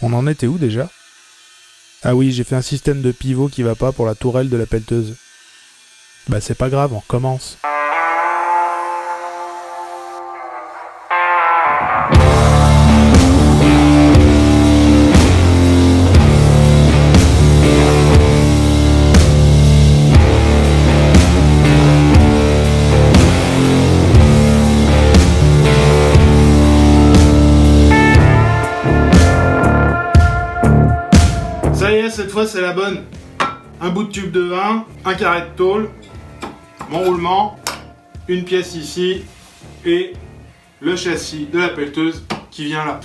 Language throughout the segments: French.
On en était où déjà ? Ah oui, j'ai fait un système de pivot qui va pas pour la tourelle de la pelleteuse. Bah c'est pas grave, on recommence. Ça y est, cette fois c'est la bonne. Un bout de tube de vin, un carré de tôle, mon roulement, une pièce ici et le châssis de la pelleteuse qui vient là.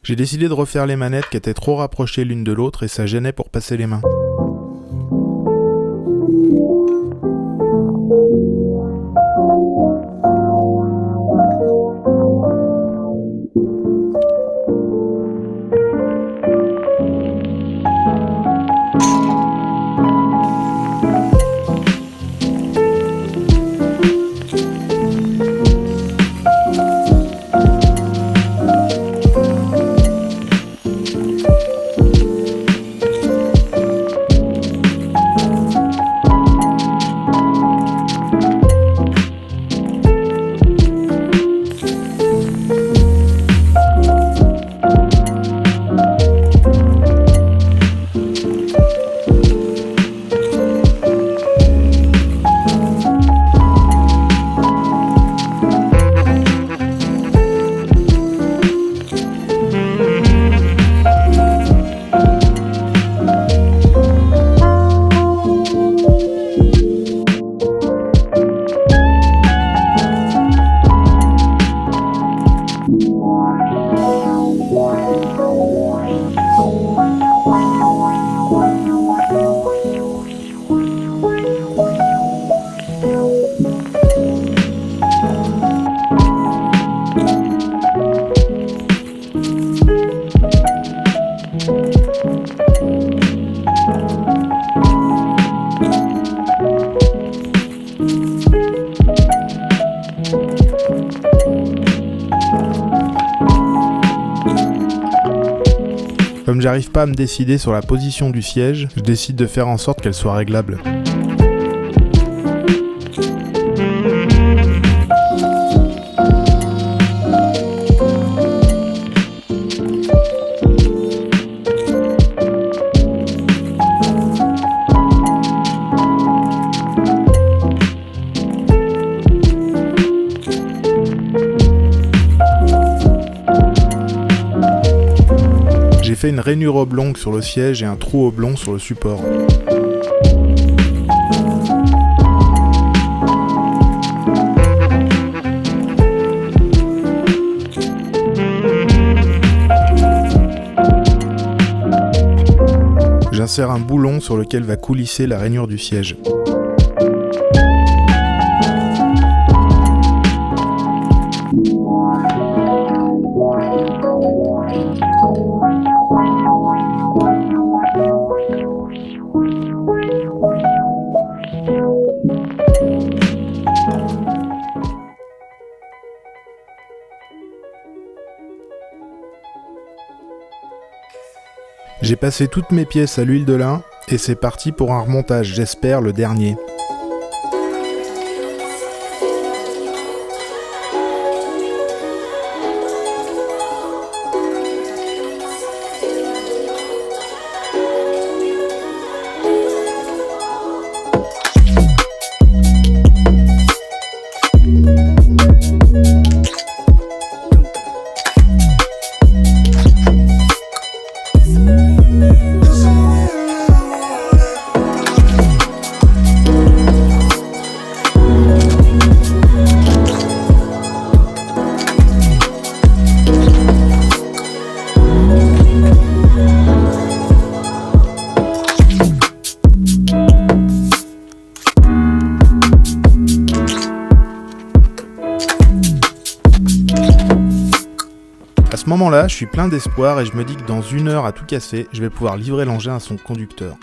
J'ai décidé de refaire les manettes qui étaient trop rapprochées l'une de l'autre et ça gênait pour passer les mains. Comme j'arrive pas à me décider sur la position du siège, je décide de faire en sorte qu'elle soit réglable. J'ai fait une rainure oblongue sur le siège et un trou oblong sur le support. J'insère un boulon sur lequel va coulisser la rainure du siège. J'ai passé toutes mes pièces à l'huile de lin et c'est parti pour un remontage, j'espère le dernier. À ce moment-là, je suis plein d'espoir et je me dis que dans 1 heure à tout casser, je vais pouvoir livrer l'engin à son conducteur.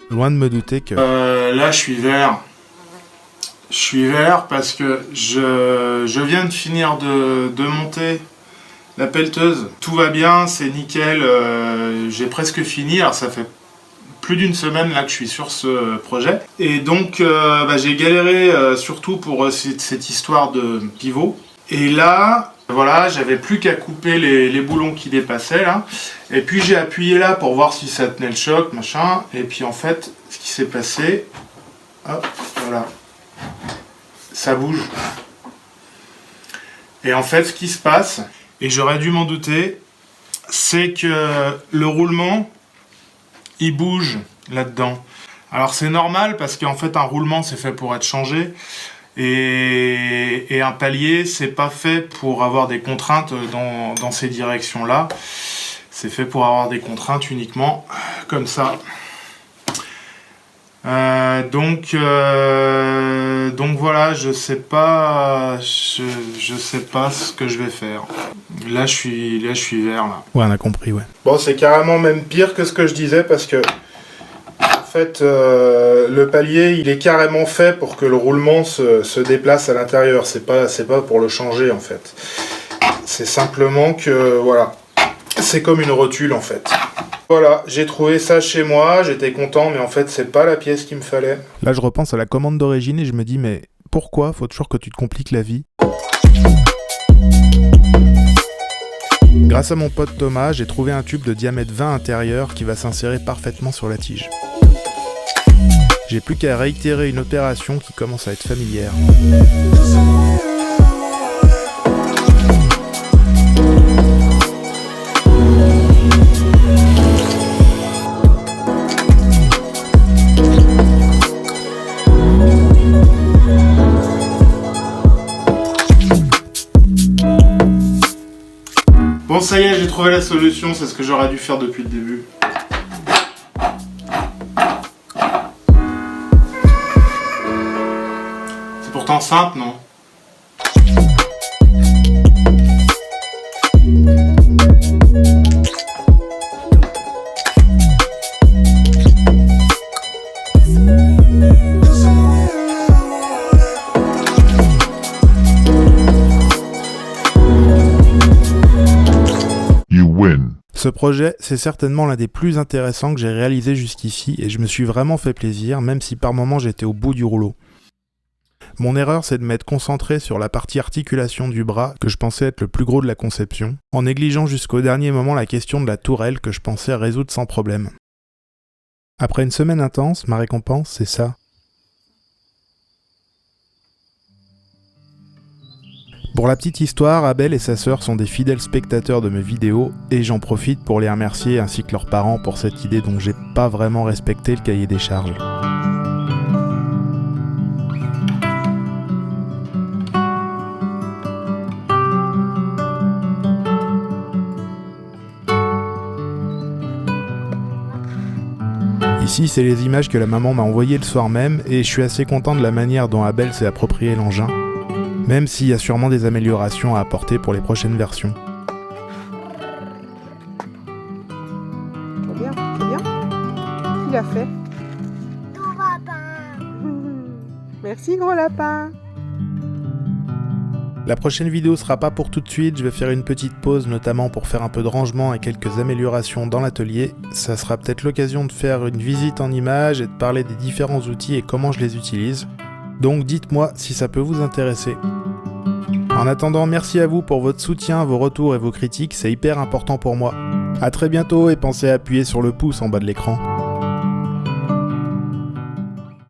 Loin de me douter que... Là, je suis vert. Je suis vert parce que je viens de finir de monter la pelleteuse. Tout va bien, c'est nickel. J'ai presque fini. Alors, ça fait plus d'1 semaine là que je suis sur ce projet. Et donc, j'ai galéré surtout pour cette histoire de pivot. Et là... Voilà, j'avais plus qu'à couper les boulons qui dépassaient là. Et puis j'ai appuyé là pour voir si ça tenait le choc, machin. Et puis en fait, ce qui s'est passé, hop, voilà, ça bouge. Et en fait, ce qui se passe, et j'aurais dû m'en douter, c'est que le roulement, il bouge là-dedans. Alors c'est normal parce qu'en fait un roulement c'est fait pour être changé. Et un palier, c'est pas fait pour avoir des contraintes dans ces directions-là. C'est fait pour avoir des contraintes uniquement comme ça. Donc voilà, je sais pas ce que je vais faire. Là, je suis vert là. Ouais, on a compris, ouais. Bon, c'est carrément même pire que ce que je disais parce que en fait, le palier, il est carrément fait pour que le roulement se déplace à l'intérieur. C'est pas pour le changer, en fait. C'est simplement que, voilà, c'est comme une rotule, en fait. Voilà, j'ai trouvé ça chez moi, j'étais content, mais en fait, c'est pas la pièce qu'il me fallait. Là, je repense à la commande d'origine et je me dis, mais pourquoi faut toujours que tu te compliques la vie ? Grâce à mon pote Thomas, j'ai trouvé un tube de diamètre 20 intérieur qui va s'insérer parfaitement sur la tige. J'ai plus qu'à réitérer une opération qui commence à être familière. Bon, ça y est, j'ai trouvé la solution, c'est ce que j'aurais dû faire depuis le début. C'est pourtant simple, non ? Ce projet, c'est certainement l'un des plus intéressants que j'ai réalisé jusqu'ici et je me suis vraiment fait plaisir, même si par moments j'étais au bout du rouleau. Mon erreur, c'est de m'être concentré sur la partie articulation du bras, que je pensais être le plus gros de la conception, en négligeant jusqu'au dernier moment la question de la tourelle que je pensais résoudre sans problème. Après une semaine intense, ma récompense, c'est ça. Pour la petite histoire, Abel et sa sœur sont des fidèles spectateurs de mes vidéos et j'en profite pour les remercier ainsi que leurs parents pour cette idée dont j'ai pas vraiment respecté le cahier des charges. Ici, c'est les images que la maman m'a envoyées le soir même, et je suis assez content de la manière dont Abel s'est approprié l'engin, même s'il y a sûrement des améliorations à apporter pour les prochaines versions. C'est bien, c'est bien. Qui l'a fait? Ton papa. Merci gros lapin. La prochaine vidéo sera pas pour tout de suite, je vais faire une petite pause notamment pour faire un peu de rangement et quelques améliorations dans l'atelier. Ça sera peut-être l'occasion de faire une visite en images et de parler des différents outils et comment je les utilise. Donc dites-moi si ça peut vous intéresser. En attendant, merci à vous pour votre soutien, vos retours et vos critiques, c'est hyper important pour moi. A très bientôt et pensez à appuyer sur le pouce en bas de l'écran.